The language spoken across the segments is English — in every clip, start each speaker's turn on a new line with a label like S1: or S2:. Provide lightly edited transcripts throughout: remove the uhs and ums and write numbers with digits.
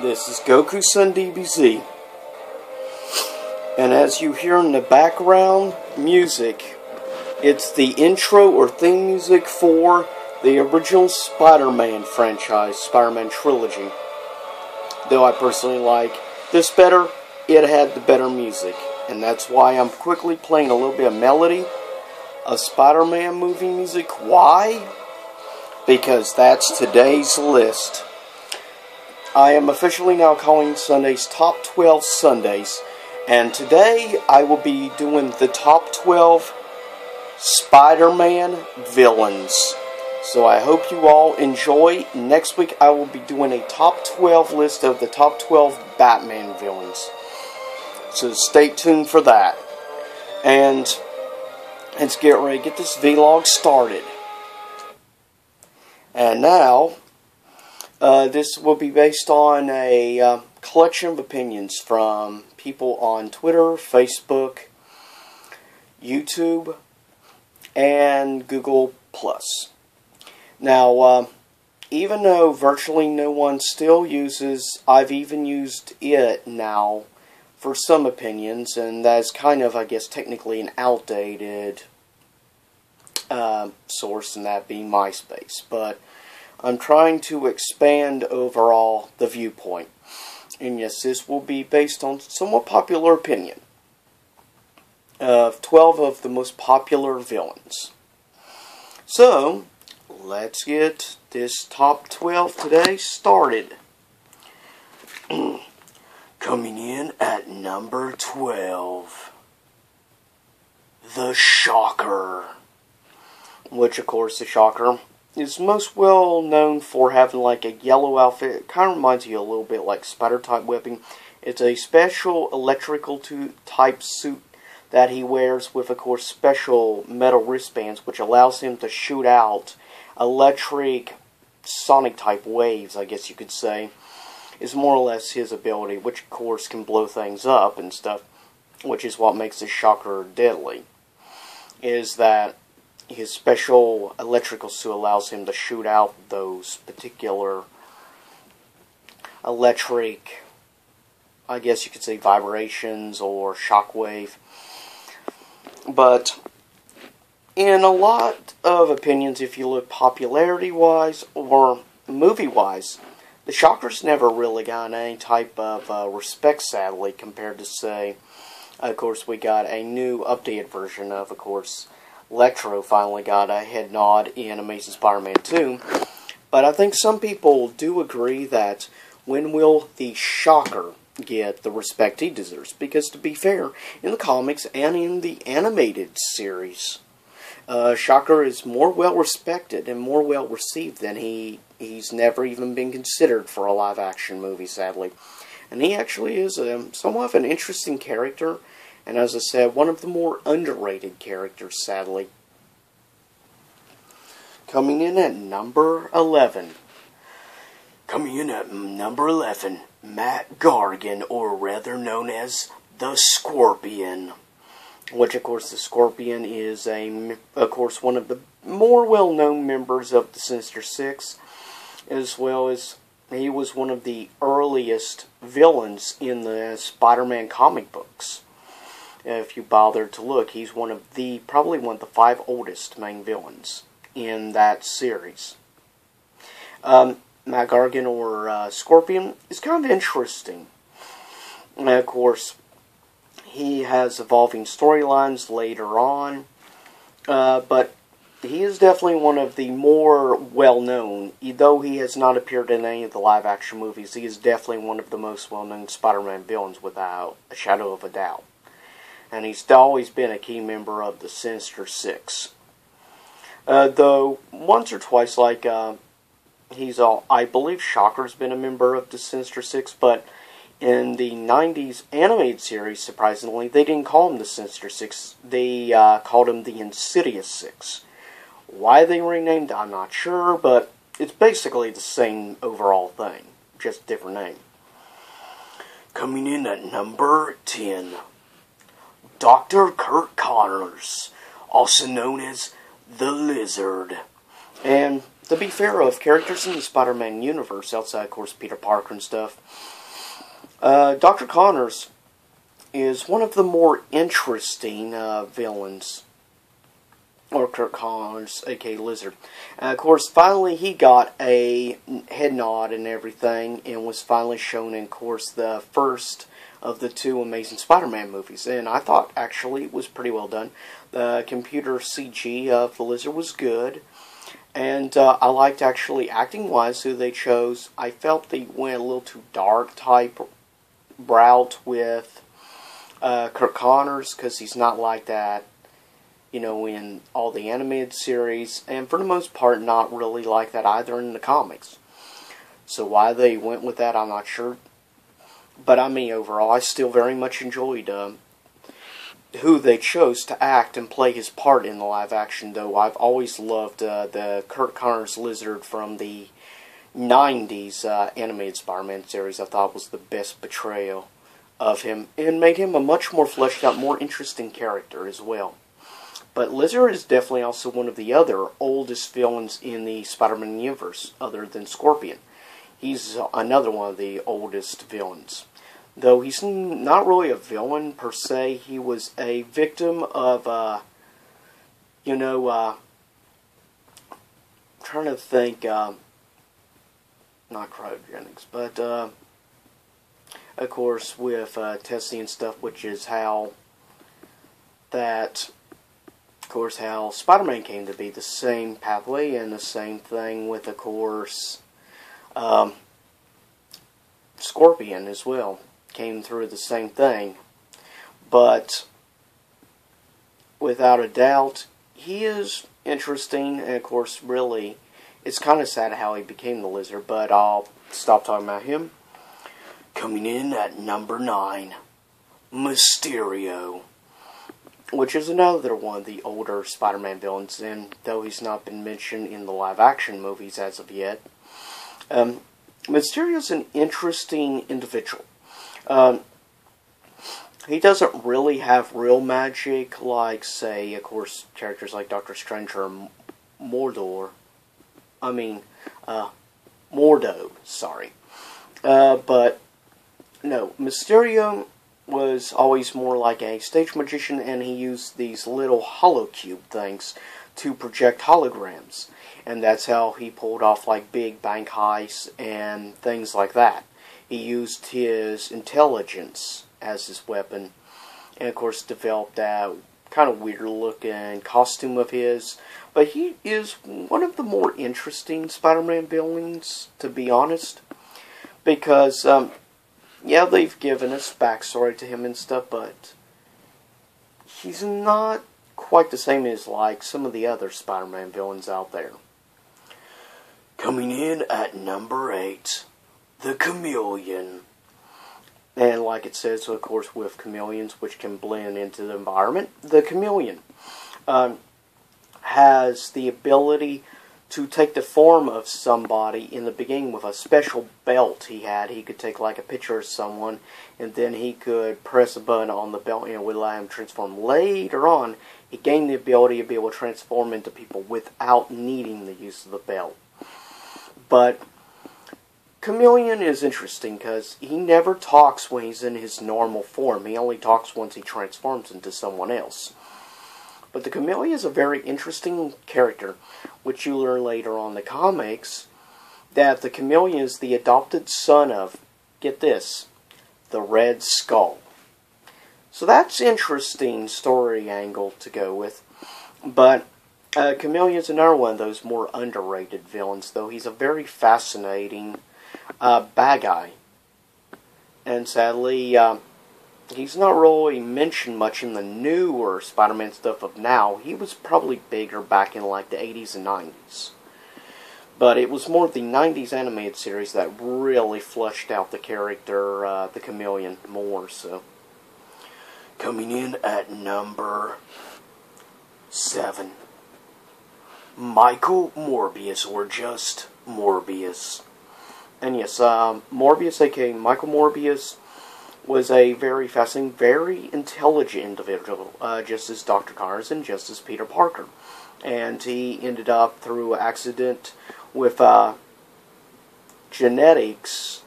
S1: This is Goku-san DBZ, and as you hear in the background music, it's the intro or theme music for the original Spider-Man franchise, Spider-Man trilogy. Though I personally like this better, it had the better music, and that's why I'm quickly playing a little bit of melody of Spider-Man movie music. Why? Because that's today's list. I am officially now calling Sundays Top 12 Sundays, and today I will be doing the Top 12 Spider-Man villains. So I hope you all enjoy. Next week I will be doing a Top 12 list of the Top 12 Batman villains. So stay tuned for that. And let's get ready to get this vlog started. And now, this will be based on a collection of opinions from people on Twitter, Facebook, YouTube, and Google+. Now, even though virtually no one still uses, I've even used it now for some opinions, and that's kind of, I guess, technically an outdated source, and that being MySpace. But I'm trying to expand overall the viewpoint. And yes, this will be based on somewhat popular opinion of 12 of the most popular villains. So, let's get this top 12 today started. Coming in at number 12, the Shocker. Which, of course, the Shocker is most well known for having like a yellow outfit. It kind of reminds you a little bit like Spider-type webbing. It's a special electrical type suit that he wears with, of course, special metal wristbands, which allows him to shoot out electric sonic type waves, I guess you could say, is more or less his ability, which of course can blow things up and stuff, which is what makes the Shocker deadly, is that his special electrical suit allows him to shoot out those particular electric, I guess you could say, vibrations or shockwave. But in a lot of opinions, if you look popularity-wise or movie-wise, the Shocker's never really gotten any type of respect, sadly, compared to, say, of course, we got a new updated version of course, Electro finally got a head nod in Amazing Spider-Man 2. But I think some people do agree that when will the Shocker get the respect he deserves? Because to be fair, in the comics and in the animated series, Shocker is more well respected and more well received than he's never even been considered for a live action movie, sadly. And he actually is somewhat of an interesting character, and as I said, one of the more underrated characters, sadly. Coming in at number 11. Matt Gargan, or rather known as the Scorpion. Which, of course, the Scorpion is, of course, one of the more well-known members of the Sinister Six, as well as he was one of the earliest villains in the Spider-Man comic books. If you bother to look, he's probably one of the 5 oldest main villains in that series. Matt Gargan, or Scorpion, is kind of interesting. And of course, he has evolving storylines later on, but he is definitely one of the more well-known. Though he has not appeared in any of the live-action movies, he is definitely one of the most well-known Spider-Man villains without a shadow of a doubt. And he's always been a key member of the Sinister Six. Though, once or twice, like, I believe Shocker's been a member of the Sinister Six, but in the 90s animated series, surprisingly, they didn't call him the Sinister Six. They called him the Insidious Six. Why they renamed, I'm not sure, but it's basically the same overall thing, just a different name. Coming in at number 10. Dr. Kirk Connors, also known as the Lizard. And to be fair, of characters in the Spider-Man universe, outside, of course, Peter Parker and stuff, Dr. Connors is one of the more interesting villains. Or Kirk Connors, aka Lizard. Of course, finally he got a head nod and everything, and was finally shown in, of course, the first of the two Amazing Spider-Man movies. And I thought, actually, it was pretty well done. The computer CG of the Lizard was good. And I liked, actually, acting-wise, who they chose. I felt they went a little too dark type route with Kirk Connors, because he's not like that, you know, in all the animated series, and for the most part, not really like that either in the comics. So why they went with that, I'm not sure. But I mean, overall, I still very much enjoyed who they chose to act and play his part in the live action, though I've always loved the Kirk Connors Lizard from the 90s animated Spider-Man series. I thought was the best portrayal of him, and made him a much more fleshed out, more interesting character as well. But Lizard is definitely also one of the other oldest villains in the Spider-Man universe, other than Scorpion. He's another one of the oldest villains. Though he's not really a villain per se, he was a victim of, trying to think, not cryogenics, but, of course, with testing and stuff, which is how that... Of course, how Spider-Man came to be, the same pathway, and the same thing with, of course, Scorpion as well. Came through the same thing. But, without a doubt, he is interesting, and of course, really, it's kind of sad how he became the Lizard, but I'll stop talking about him. Coming in at number 9, Mysterio. Which is another one of the older Spider-Man villains, and though he's not been mentioned in the live-action movies as of yet, Mysterio's an interesting individual. He doesn't really have real magic like, say, of course, characters like Doctor Strange or Mordo, sorry. But, no, Mysterio was always more like a stage magician, and he used these little holocube things to project holograms. And that's how he pulled off like big bank heists and things like that. He used his intelligence as his weapon, and of course developed that kind of weird looking costume of his. But he is one of the more interesting Spider-Man villains, to be honest, because yeah, they've given us backstory to him and stuff, but he's not quite the same as, like, some of the other Spider-Man villains out there. Coming in at number 8, the Chameleon. And like it says, of course, with chameleons, which can blend into the environment, the Chameleon has the ability to take the form of somebody in the beginning with a special belt he had. He could take like a picture of someone, and then he could press a button on the belt and it would allow him to transform. Later on, he gained the ability to be able to transform into people without needing the use of the belt. But Chameleon is interesting because he never talks when he's in his normal form. He only talks once he transforms into someone else. But the Chameleon is a very interesting character, which you learn later on in the comics, that the Chameleon is the adopted son of, get this, the Red Skull. So that's interesting story angle to go with. But Chameleon is another one of those more underrated villains, though he's a very fascinating bad guy. And sadly, he's not really mentioned much in the newer Spider-Man stuff of now. He was probably bigger back in like the 80s and 90s. But it was more the 90s animated series that really fleshed out the character, the Chameleon, more so. Coming in at number 7, Michael Morbius, or just Morbius. And yes, Morbius, aka Michael Morbius, was a very fascinating, very intelligent individual, just as Dr. Connors and just as Peter Parker. and he ended up, through accident with genetics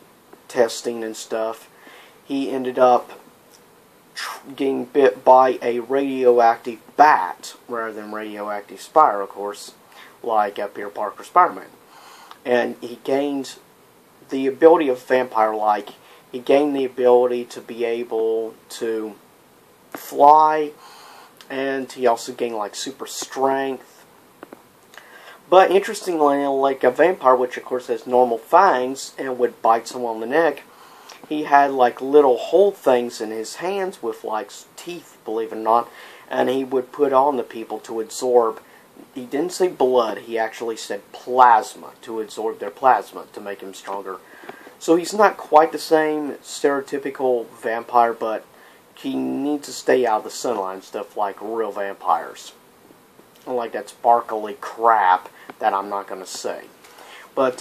S1: testing and stuff, he ended up getting bit by a radioactive bat rather than radioactive spider, of course, like Peter Parker Spider-Man. And he gained the ability of vampire-like. He gained the ability to be able to fly, and he also gained like super strength. But interestingly, like a vampire, which of course has normal fangs and would bite someone on the neck, he had like little hole things in his hands with like teeth, believe it or not, and he would put on the people to absorb. He didn't say blood, he actually said plasma, to absorb their plasma to make him stronger. So he's not quite the same stereotypical vampire, but he needs to stay out of the sunlight and stuff like real vampires. Like that sparkly crap that I'm not going to say. But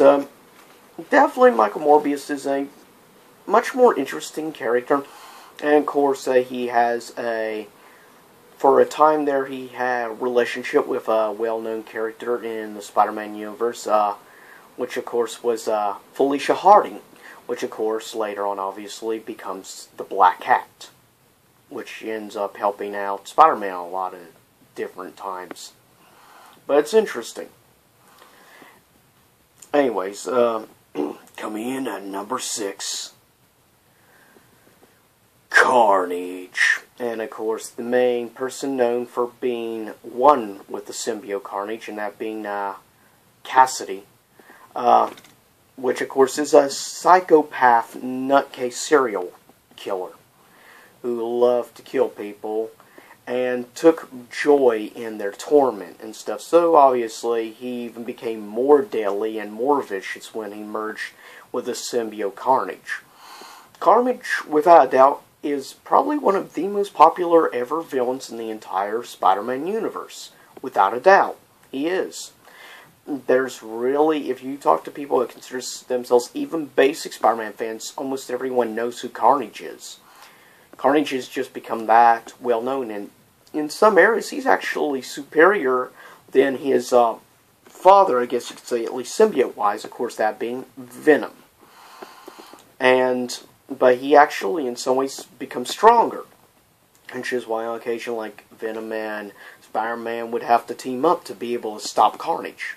S1: definitely Michael Morbius is a much more interesting character. And of course he has for a time there he had a relationship with a well-known character in the Spider-Man universe, which of course was Felicia Harding, which of course later on obviously becomes the Black Cat, which ends up helping out Spider-Man a lot of different times. But it's interesting. Anyways, coming in at number 6, Carnage. And of course the main person known for being one with the symbiote Carnage, and that being Cassidy, which of course is a psychopath nutcase serial killer who loved to kill people and took joy in their torment and stuff. So obviously he even became more deadly and more vicious when he merged with the symbiote Carnage. Carnage, without a doubt, is probably one of the most popular ever villains in the entire Spider-Man universe. Without a doubt, he is. There's really, if you talk to people that consider themselves even basic Spider-Man fans, almost everyone knows who Carnage is. Carnage has just become that well known, and in some areas he's actually superior than his father, I guess you could say, at least symbiote-wise, of course that being Venom. But he actually in some ways becomes stronger, which is why on occasion like Venom and Spider-Man would have to team up to be able to stop Carnage.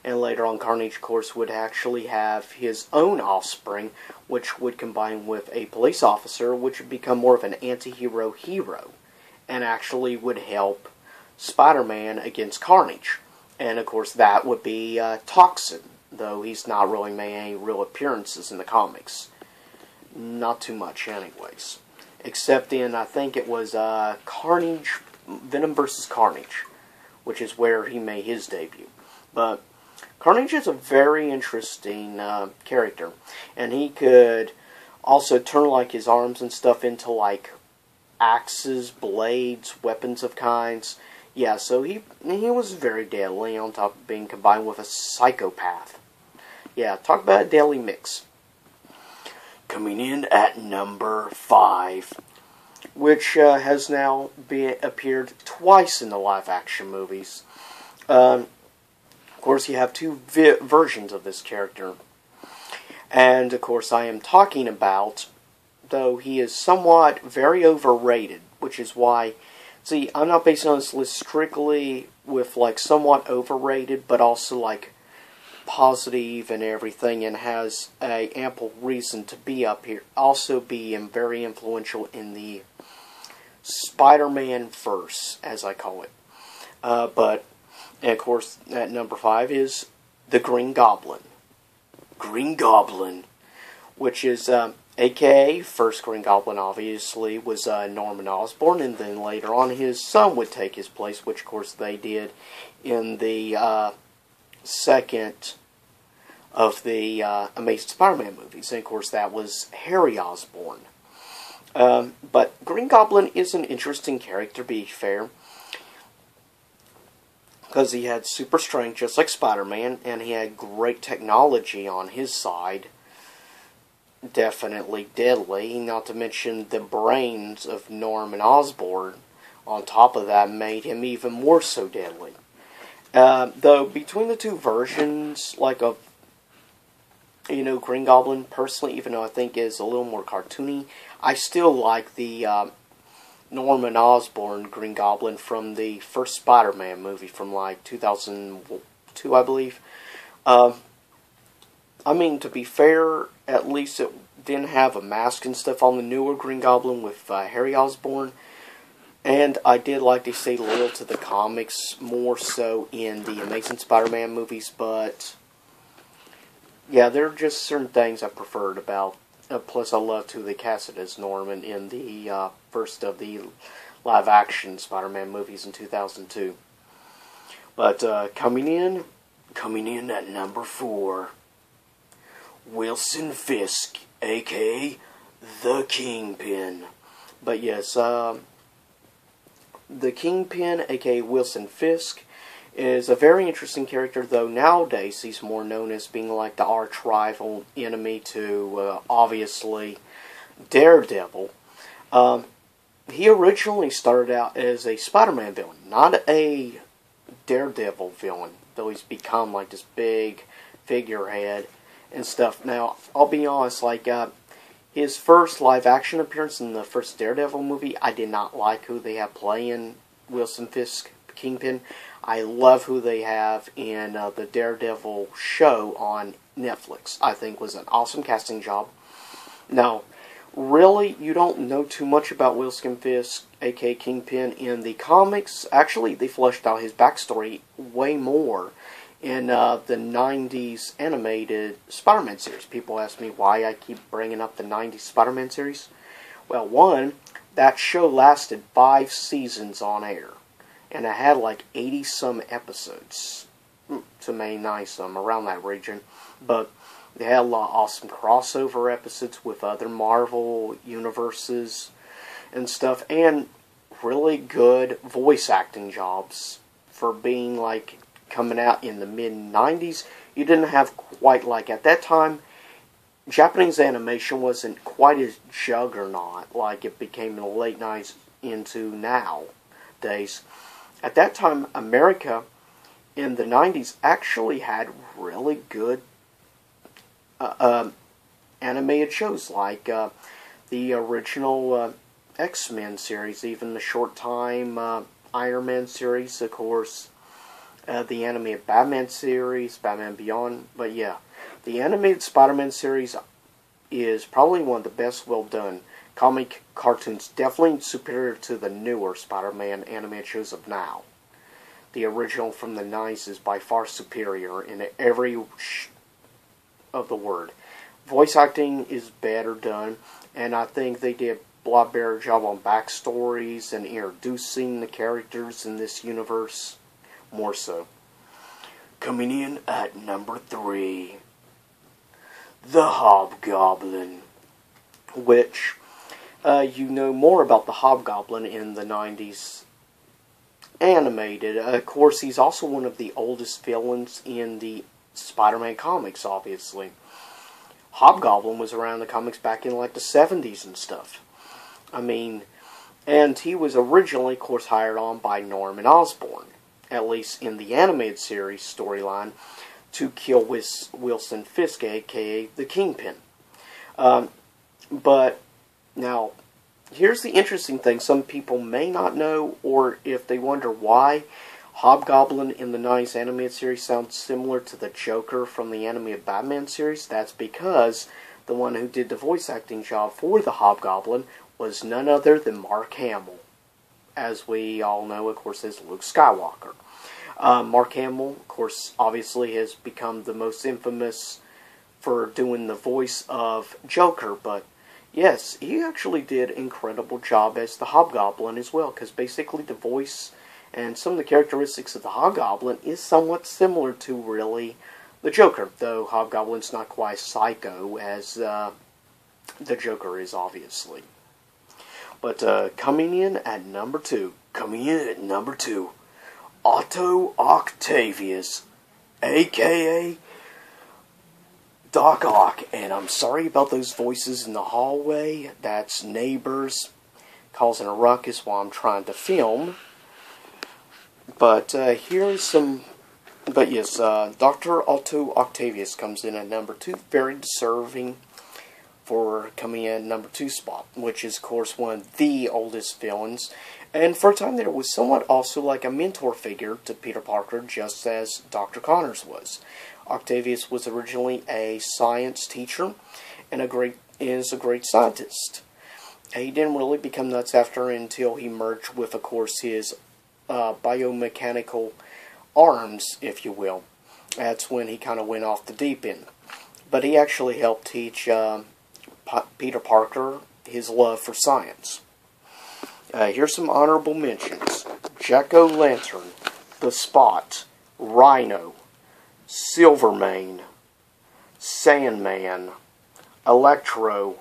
S1: And later on, Carnage, of course, would actually have his own offspring, which would combine with a police officer, which would become more of an anti-hero hero, and actually would help Spider-Man against Carnage. And, of course, that would be Toxin, though he's not really made any real appearances in the comics. Not too much, anyways. Except in, I think it was Carnage, Venom vs. Carnage, which is where he made his debut. But Carnage is a very interesting character, and he could also turn like his arms and stuff into like axes, blades, weapons of kinds. Yeah, so he was very deadly on top of being combined with a psychopath. Yeah, talk about a deadly mix. Coming in at number 5, which has now appeared twice in the live-action movies. Of course, you have two versions of this character. And, of course, I am talking about, though he is somewhat very overrated, which is why, see, I'm not basing on this list strictly with, like, somewhat overrated, but also, like, positive and everything, and has a ample reason to be up here. Also be very influential in the Spider-Man verse, as I call it. And of course, at number 5 is the Green Goblin. Green Goblin, which is, a.k.a. first Green Goblin, obviously, was Norman Osborn, and then later on his son would take his place, which, of course, they did in the second of the Amazing Spider-Man movies. And, of course, that was Harry Osborn. But Green Goblin is an interesting character, to be fair, because he had super strength, just like Spider-Man, and he had great technology on his side. Definitely deadly, not to mention the brains of Norman Osborn on top of that made him even more so deadly. Though between the two versions, like of Green Goblin, personally, even though I think is a little more cartoony, I still like the Norman Osborn Green Goblin from the first Spider-Man movie from like 2002, I believe. I mean, to be fair, at least it didn't have a mask and stuff on the newer Green Goblin with Harry Osborn. And I did like to stay loyal to the comics more so in the Amazing Spider-Man movies, but yeah, there are just certain things I preferred about. Plus, I loved who they casted as Norman in the first of the live-action Spider-Man movies in 2002. But coming in at number 4, Wilson Fisk, a.k.a. the Kingpin. But yes, the Kingpin, a.k.a. Wilson Fisk, is a very interesting character, though nowadays he's more known as being like the arch-rival enemy to, obviously, Daredevil. He originally started out as a Spider-Man villain, not a Daredevil villain, though he's become like this big figurehead and stuff. Now, I'll be honest, like, his first live-action appearance in the first Daredevil movie, I did not like who they have playing Wilson Fisk, Kingpin. I love who they have in the Daredevil show on Netflix. I think was an awesome casting job. Now, really, you don't know too much about Wilson Fisk, a.k.a. Kingpin, in the comics. Actually, they fleshed out his backstory way more in the 90s animated Spider-Man series. People ask me why I keep bringing up the 90s Spider-Man series. Well, one, that show lasted 5 seasons on air. And it had like 80-some episodes, to May 9-some, around that region. But they had a lot of awesome crossover episodes with other Marvel universes and stuff. And really good voice acting jobs for being like coming out in the mid-90s. You didn't have quite like, at that time, Japanese animation wasn't quite as juggernaut like it became in the late 90s into nowadays. At that time, America in the 90s actually had really good animated shows, like the original X-Men series, even the short-time Iron Man series, of course, the animated Batman series, Batman Beyond. But yeah, the animated Spider-Man series is probably one of the best well-done comic cartoons, definitely superior to the newer Spider-Man animated shows of now. The original from the 90s is by far superior in every of the word. Voice acting is better done, and I think they did a lot better job on backstories and introducing the characters in this universe more so. Coming in at number 3, the Hobgoblin, which you know more about the Hobgoblin in the 90s animated. Of course, he's also one of the oldest villains in the Spider-Man comics, obviously. Hobgoblin was around the comics back in like the 70s and stuff. I mean, and he was originally, of course, hired on by Norman Osborn, at least in the animated series storyline, to kill Wilson Fisk, a.k.a. the Kingpin. But now, here's the interesting thing. Some people may not know, or if they wonder why Hobgoblin in the 90s animated series sounds similar to the Joker from the animated Batman series, that's because the one who did the voice acting job for the Hobgoblin was none other than Mark Hamill. As we all know, of course, is Luke Skywalker. Mark Hamill, of course, obviously has become the most infamous for doing the voice of Joker, but yes, he actually did an incredible job as the Hobgoblin as well, because basically the voice and some of the characteristics of the Hobgoblin is somewhat similar to, really, the Joker, though Hobgoblin's not quite psycho as the Joker is, obviously. But coming in at number 2, Otto Octavius, a.k.a. Doc Ock. And I'm sorry about those voices in the hallway. That's neighbors causing a ruckus while I'm trying to film. But here's some But yes, Dr. Otto Octavius comes in at number 2, very deserving for coming in at number 2 spot, which is, of course, one of the oldest villains. And for a time there, it was somewhat also like a mentor figure to Peter Parker, just as Dr. Connors was. Octavius was originally a science teacher and is a great scientist. He didn't really become nuts after until he merged with, of course, his biomechanical arms, if you will. That's when he kind of went off the deep end. But he actually helped teach Peter Parker his love for science. Here's some honorable mentions. Jack-O-Lantern, The Spot, Rhino, Silvermane, Sandman, Electro,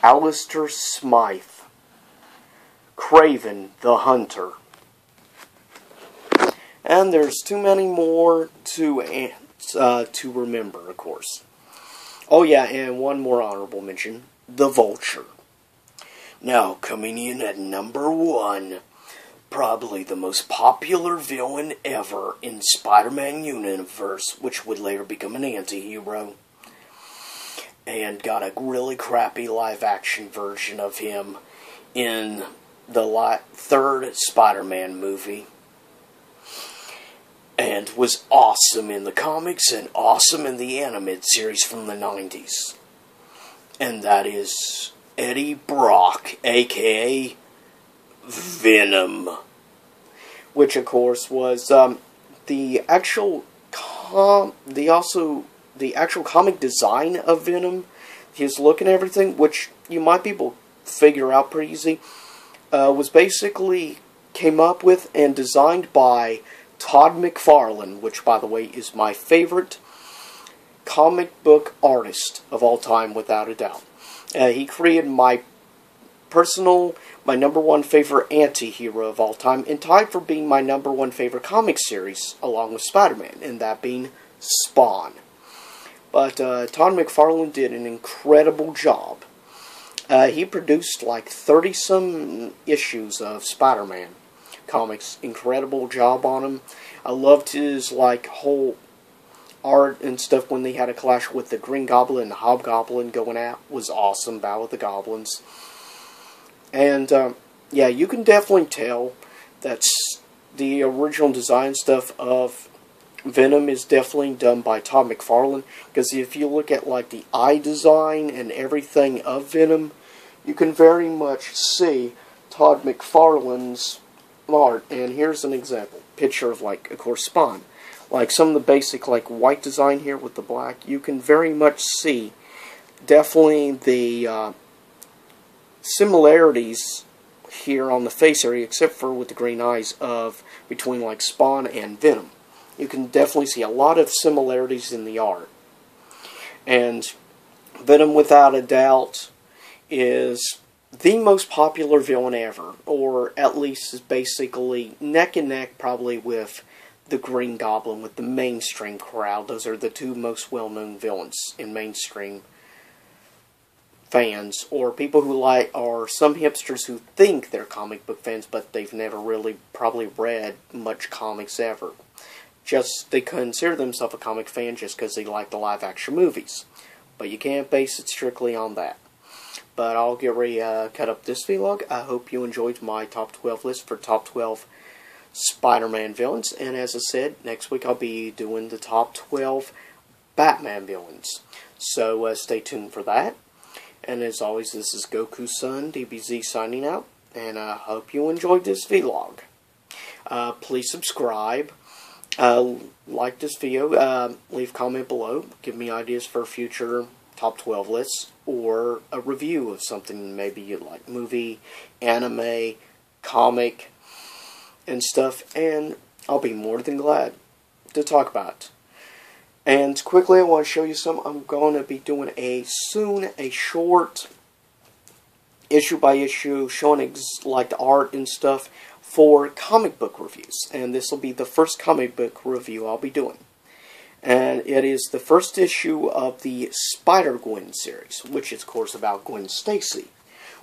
S1: Alistair Smythe, Kraven the Hunter. And there's too many more to remember, of course. Oh yeah, and one more honorable mention, the Vulture. Now, coming in at number 1, probably the most popular villain ever in Spider-Man universe, which would later become an anti-hero. And got a really crappy live-action version of him in the third Spider-Man movie. And was awesome in the comics and awesome in the animated series from the 90s. And that is Eddie Brock, aka Venom. Which, of course, was the actual comic design of Venom, his look and everything, which you might be able to figure out pretty easy, was basically came up with and designed by Todd McFarlane, which, by the way, is my favorite comic book artist of all time, without a doubt. He created my number 1 favorite anti-hero of all time, and tied for being my number 1 favorite comic series, along with Spider-Man, and that being Spawn. But Todd McFarlane did an incredible job. He produced like 30-some issues of Spider-Man comics. Incredible job on him. I loved his whole art and stuff when they had a clash with the Green Goblin and the Hobgoblin going at. Was awesome. Battle of the Goblins. And yeah, you can definitely tell that's the original design stuff of Venom is definitely done by Todd McFarlane, because if you look at the eye design and everything of Venom, you can very much see Todd McFarlane's art. And here's an example picture of of course, Spawn. Some of the basic white design here with the black, you can very much see definitely the similarities here on the face area, except for with the green eyes of between Spawn and Venom. You can definitely see a lot of similarities in the art. And Venom, without a doubt, is the most popular villain ever, or at least is basically neck and neck probably with the Green Goblin, with the mainstream crowd. Those are the two most well-known villains in mainstream fans, or people who or some hipsters who think they're comic book fans, but they've never really probably read much comics ever. They consider themselves a comic fan just because they like the live-action movies. But you can't base it strictly on that. But I'll get ready to cut up this vlog. I hope you enjoyed my top 12 list for top 12 Spider-Man villains. And as I said, next week I'll be doing the top 12 Batman villains. So stay tuned for that. And as always, this is Goku's son, DBZ, signing out. And I hope you enjoyed this vlog. Please subscribe. Like this video, leave a comment below, give me ideas for future top 12 lists, or a review of something maybe you like, movie, anime, comic, and stuff, and I'll be more than glad to talk about it. And quickly, I want to show you some. I'm going to be doing soon a short issue by issue, showing the art and stuff for comic book reviews. And this will be the first comic book review I'll be doing. And it is the first issue of the Spider-Gwen series, which is, of course, about Gwen Stacy,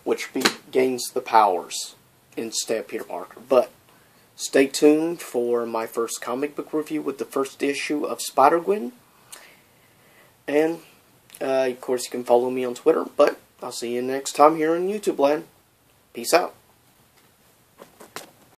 S1: which gains the powers instead of Peter Parker. But Stay tuned for my first comic book review with the first issue of Spider-Gwen. And, of course, you can follow me on Twitter, but I'll see you next time here on YouTube Land. Peace out.